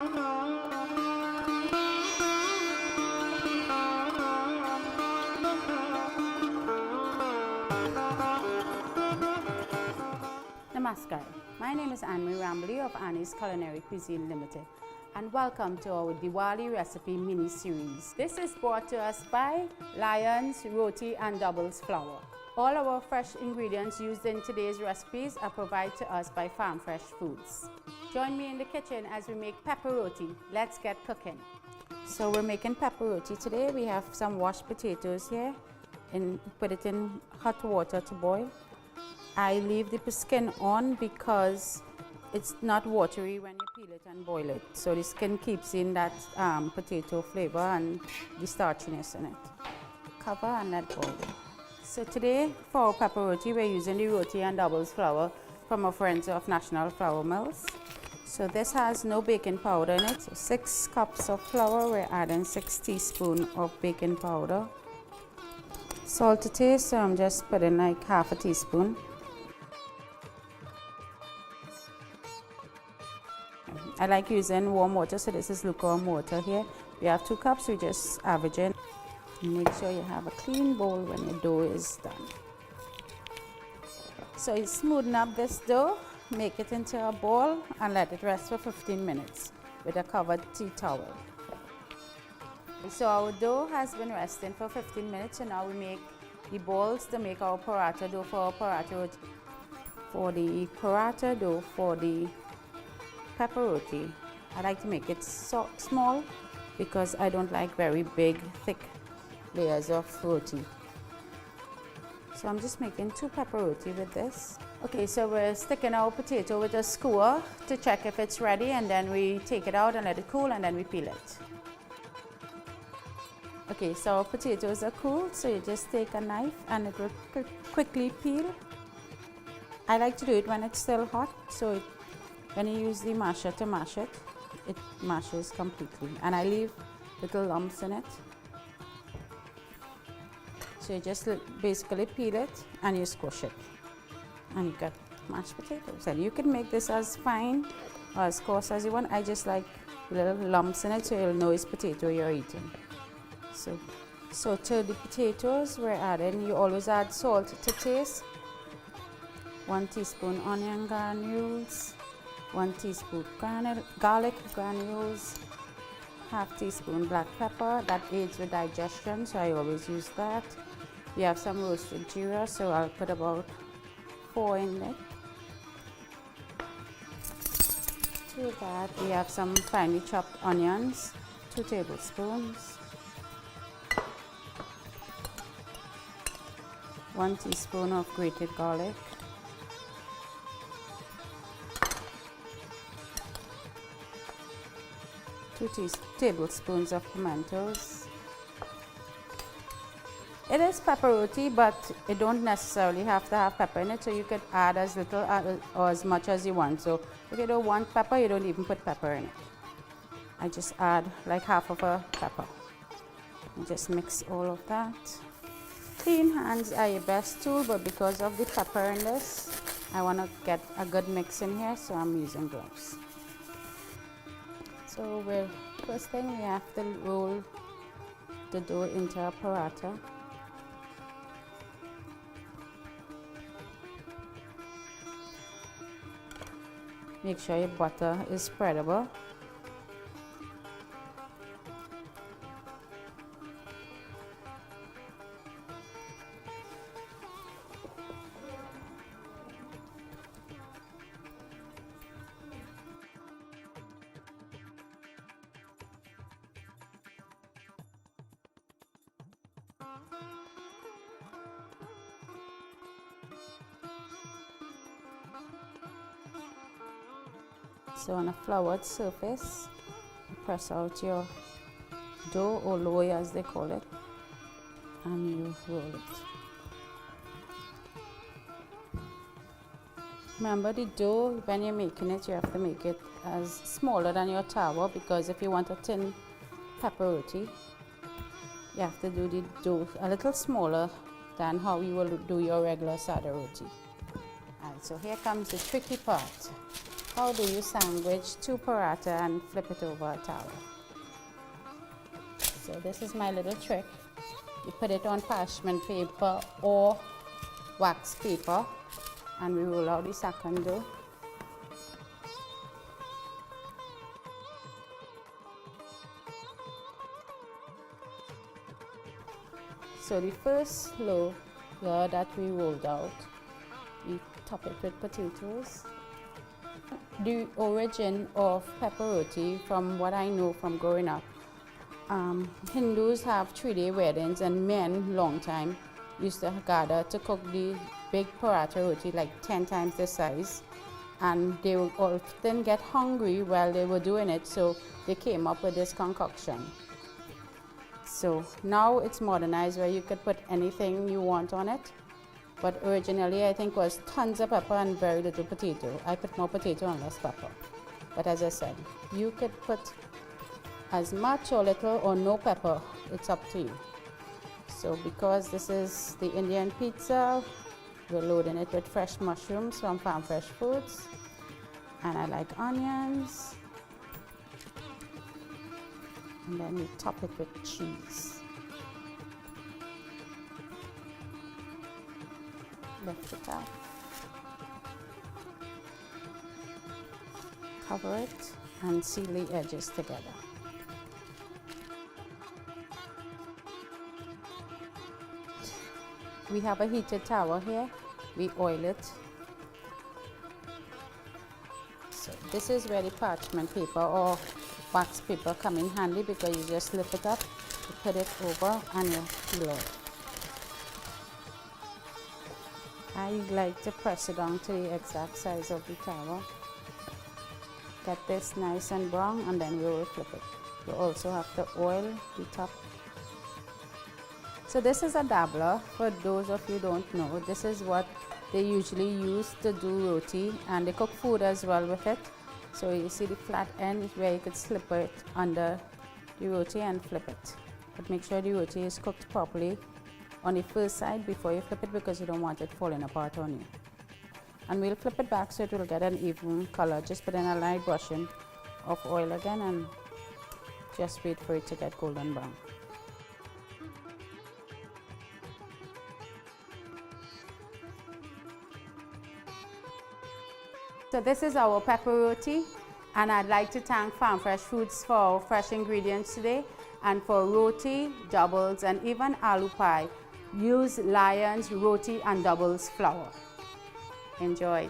Namaskar. My name is Annie Rambley of Annie's Culinary Cuisine Limited, and welcome to our Diwali recipe mini-series. This is brought to us by Lions, Roti and Doubles Flour. All our fresh ingredients used in today's recipes are provided to us by Farm Fresh Foods. Join me in the kitchen as we make pepper roti. Let's get cooking. So we're making pepper roti today. We have some washed potatoes here and put it in hot water to boil. I leave the skin on because it's not watery when you peel it and boil it. So the skin keeps in that potato flavor and the starchiness in it. Cover and let boil. So today for our pepper roti, we're using the Roti and Doubles flour from our friends of National Flour Mills. So this has no baking powder in it. So 6 cups of flour, we're adding 6 teaspoons of baking powder. Salt to taste, so I'm just putting like half a teaspoon. I like using warm water, so this is lukewarm water here. We have 2 cups, we just average it. Make sure you have a clean bowl when your dough is done. So you smoothen up this dough, make it into a ball and let it rest for 15 minutes with a covered tea towel. So our dough has been resting for 15 minutes, and now we make the balls to make our paratha dough for our paratha roti. For the paratha dough for the pepper roti, I like to make it so small because I don't like very big, thick layers of roti. So I'm just making 2 pepper roti with this. Okay, so we're sticking our potato with a skewer to check if it's ready, and then we take it out and let it cool, and then we peel it. Okay, so our potatoes are cool, so you just take a knife and it will quickly peel. I like to do it when it's still hot, so when you use the masher to mash it, it mashes completely, and I leave little lumps in it. So you just basically peel it and you squish it, and you get mashed potatoes. And you can make this as fine or as coarse as you want. I just like little lumps in it so you'll know it's potato you're eating. So to the potatoes we're adding, you always add salt to taste, 1 teaspoon onion granules, 1 teaspoon garlic granules, half teaspoon black pepper. That aids with digestion, so I always use that. We have some roasted jeera, so I'll put about 4 in it. To that we have some finely chopped onions, 2 tablespoons, 1 teaspoon of grated garlic, 2 tablespoons of pimentos. It is pepper roti, but it don't necessarily have to have pepper in it, so you could add as little or as much as you want. So if you don't want pepper, you don't even put pepper in it. I just add like half of a pepper and just mix all of that. Clean hands are your best tool, but because of the pepper in this, I want to get a good mix in here, so I'm using gloves. So first thing we have to roll the dough into a paratha. Make sure your butter is spreadable. So on a floured surface, press out your dough, or loy as they call it, and you roll it. Remember, the dough, when you're making it, you have to make it as smaller than your tower, because if you want a thin pepper roti, you have to do the dough a little smaller than how you will do your regular sada roti. Alright, so here comes the tricky part. how do you sandwich 2 paratha and flip it over a tower. So this is my little trick. You put it on parchment paper or wax paper and we roll out the second dough. So the first loaf that we rolled out, we top it with potatoes. The origin of pepper roti, from what I know from growing up, Hindus have 3-day weddings and men long time used to gather to cook the big paratha roti like 10 times the size, and they would often get hungry while they were doing it, so they came up with this concoction. So now it's modernized where you could put anything you want on it, but originally I think was tons of pepper and very little potato. I put more potato and less pepper, but as I said, you could put as much or little or no pepper, it's up to you. So because this is the Indian pizza, we're loading it with fresh mushrooms from Farm Fresh Foods, and I like onions, and then we top it with cheese. Lift it up, cover it, and seal the edges together. We have a heated tower here. We oil it. So this is where the parchment paper or wax paper come in handy, because you just lift it up, you put it over, and you peel it. I like to press it down to the exact size of the tower. Get this nice and brown, and then we will flip it. You also have to oil the top. So this is a dabbler. For those of you who don't know, this is what they usually use to do roti, and they cook food as well with it. So you see the flat end is where you could slip it under the roti and flip it. But make sure the roti is cooked properly on the first side before you flip it, because you don't want it falling apart on you. And we'll flip it back so it will get an even color. Just put in a light brushing of oil again and just wait for it to get golden brown. So this is our pepper roti, and I'd like to thank Farm Fresh Foods for our fresh ingredients today, and for roti, doubles, and even aloo pie. Use Lion's roti and doubles flour. Enjoy.